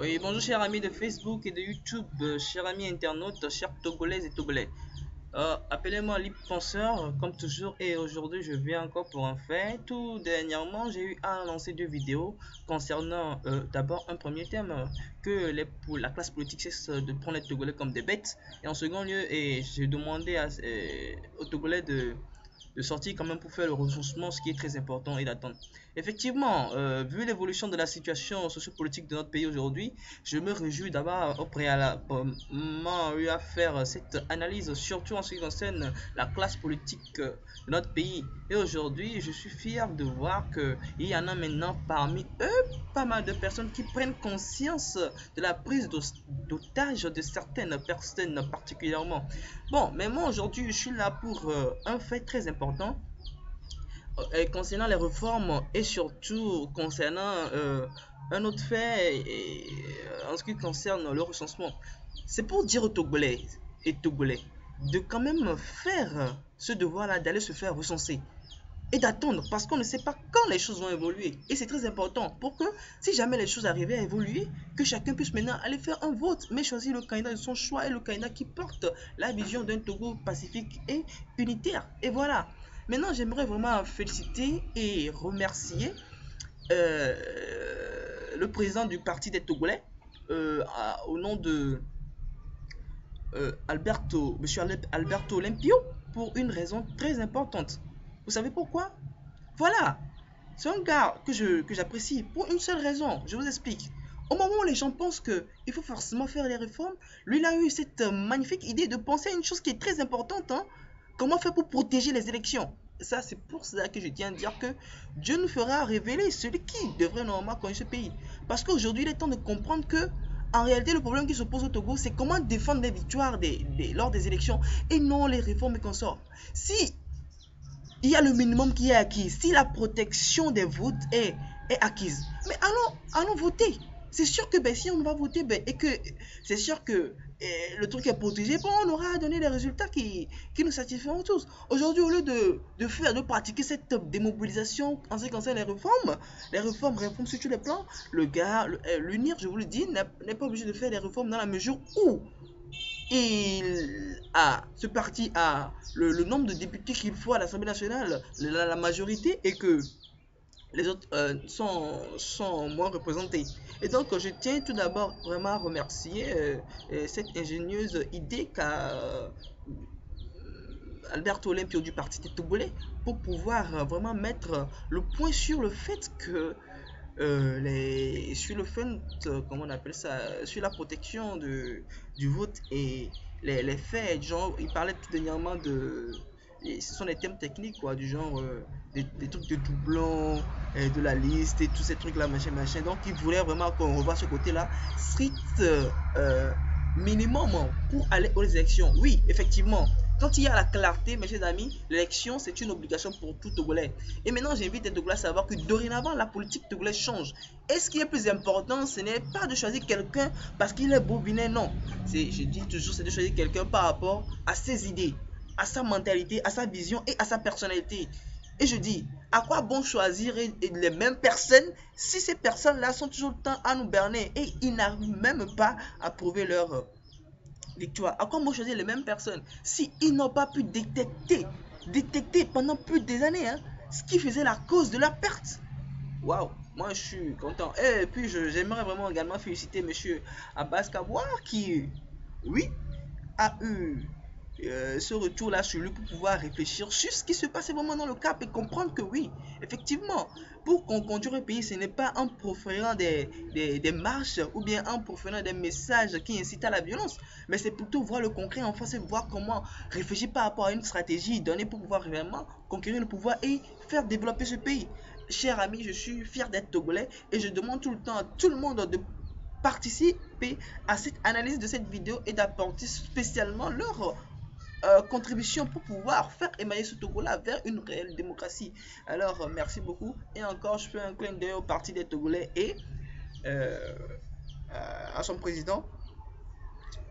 Oui, bonjour chers amis de Facebook et de YouTube, chers amis internautes, chers Togolaises et Togolais. Appelez-moi Libre Penseur, comme toujours, et aujourd'hui je viens encore pour un fait. Tout dernièrement, j'ai eu à lancer deux vidéos concernant d'abord un premier thème que pour la classe politique cesse de prendre les Togolais comme des bêtes, et en second lieu, j'ai demandé aux Togolais de sortir quand même pour faire le ressourcement, ce qui est très important et d'attendre. Effectivement, vu l'évolution de la situation sociopolitique de notre pays aujourd'hui, je me réjouis d'abord au préalablement eu à faire cette analyse, surtout en ce qui concerne la classe politique de notre pays. Et aujourd'hui, je suis fier de voir qu'il y en a maintenant parmi eux pas mal de personnes qui prennent conscience de la prise d'otage de certaines personnes particulièrement. Bon, mais moi aujourd'hui, je suis là pour un fait très important concernant les réformes et surtout concernant un autre fait en ce qui concerne le recensement. C'est pour dire aux Togolais et Togolais de quand même faire ce devoir-là, d'aller se faire recenser et d'attendre parce qu'on ne sait pas quand les choses vont évoluer. Et c'est très important pour que si jamais les choses arrivaient à évoluer, que chacun puisse maintenant aller faire un vote, mais choisir le candidat de son choix et le candidat qui porte la vision d'un Togo pacifique et unitaire. Et voilà. Maintenant, j'aimerais vraiment féliciter et remercier le président du parti des Togolais au nom de Monsieur Alberto Olympio pour une raison très importante. Vous savez pourquoi? Voilà, c'est un gars que j'apprécie pour une seule raison. Je vous explique. Au moment où les gens pensent qu'il faut forcément faire des réformes, lui, il a eu cette magnifique idée de penser à une chose qui est très importante. Hein. Comment faire pour protéger les élections? Ça, c'est pour cela que je tiens à dire que Dieu nous fera révéler celui qui devrait normalement connaître ce pays. Parce qu'aujourd'hui, il est temps de comprendre que, en réalité, le problème qui se pose au Togo, c'est comment défendre les victoires lors des élections et non les réformes qu'on sort. Si il y a le minimum qui est acquis. Si la protection des votes est acquise, mais allons voter. C'est sûr que si on va voter et que c'est sûr que le truc est protégé, bon, on aura donné les résultats qui nous satisferont tous. Aujourd'hui, au lieu de pratiquer cette démobilisation en ce qui concerne les réformes sur tous les plans, l'UNIR, je vous le dis, n'est pas obligé de faire des réformes dans la mesure où ce parti a le nombre de députés qu'il faut à l'Assemblée nationale, la majorité, et que les autres sont moins représentés. Et donc, je tiens tout d'abord vraiment à remercier cette ingénieuse idée qu'a Alberto Olympio du parti des Togolais pour pouvoir vraiment mettre le point sur le fait que sur le fait, comment on appelle ça, sur la protection du vote et les faits, genre, il parlait tout dernièrement ce sont des thèmes techniques, quoi, du genre, des trucs de doublons, de la liste et tous ces trucs-là, machin, machin. Donc, il voulait vraiment qu'on revoie ce côté-là, strict, minimum pour aller aux élections. Oui, effectivement, quand il y a la clarté, mes chers amis, l'élection, c'est une obligation pour tout Togolais. Et maintenant, j'invite les Togolais à savoir que dorénavant, la politique togolaise change. Et ce qui est plus important, ce n'est pas de choisir quelqu'un parce qu'il est beau, vilain, non. Je dis toujours, c'est de choisir quelqu'un par rapport à ses idées, à sa mentalité, à sa vision et à sa personnalité. Et je dis, à quoi bon choisir les mêmes personnes si ces personnes-là sont toujours le temps à nous berner et ils n'arrivent même pas à prouver leur victoire? À quoi bon choisir les mêmes personnes si ils n'ont pas pu détecter pendant plus des années ce qui faisait la cause de leur perte? Waouh, moi je suis content. Et puis j'aimerais vraiment également féliciter monsieur Abbas Kabouar qui, oui, a eu ce retour-là sur lui pour pouvoir réfléchir sur ce qui se passait vraiment dans le cap et comprendre que oui, effectivement, pour qu'on conduise un pays, ce n'est pas en proférant des marches ou bien en proférant des messages qui incitent à la violence, mais c'est plutôt voir le concret en face et voir comment réfléchir par rapport à une stratégie donnée pour pouvoir vraiment conquérir le pouvoir et faire développer ce pays. Cher ami, je suis fier d'être togolais et je demande tout le temps à tout le monde de participer à cette analyse de cette vidéo et d'apporter spécialement leur contribution pour pouvoir faire émailler ce Togo-là vers une réelle démocratie. Alors, merci beaucoup. Et encore, je fais un clin d'œil au parti des Togolais et euh, à son président,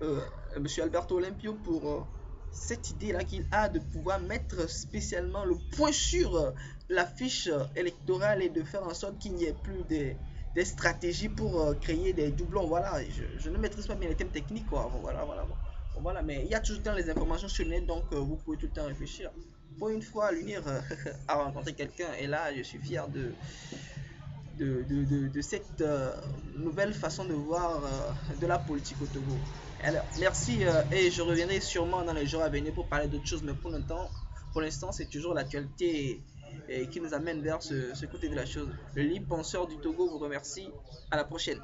M. Alberto Olympio, pour cette idée-là qu'il a de pouvoir mettre spécialement le point sur la fiche électorale et de faire en sorte qu'il n'y ait plus des stratégies pour créer des doublons. Voilà, je ne maîtrise pas bien les thèmes techniques, quoi. Voilà, voilà. Bon, voilà, mais il y a tout le temps les informations sur le net, donc vous pouvez tout le temps réfléchir. Pour une fois, l'UNIR a rencontré quelqu'un, et là, je suis fier de cette nouvelle façon de voir de la politique au Togo. Alors, merci, et je reviendrai sûrement dans les jours à venir pour parler d'autres choses, mais pour l'instant, c'est toujours l'actualité qui nous amène vers ce côté de la chose. Le libre penseur du Togo vous remercie. À la prochaine.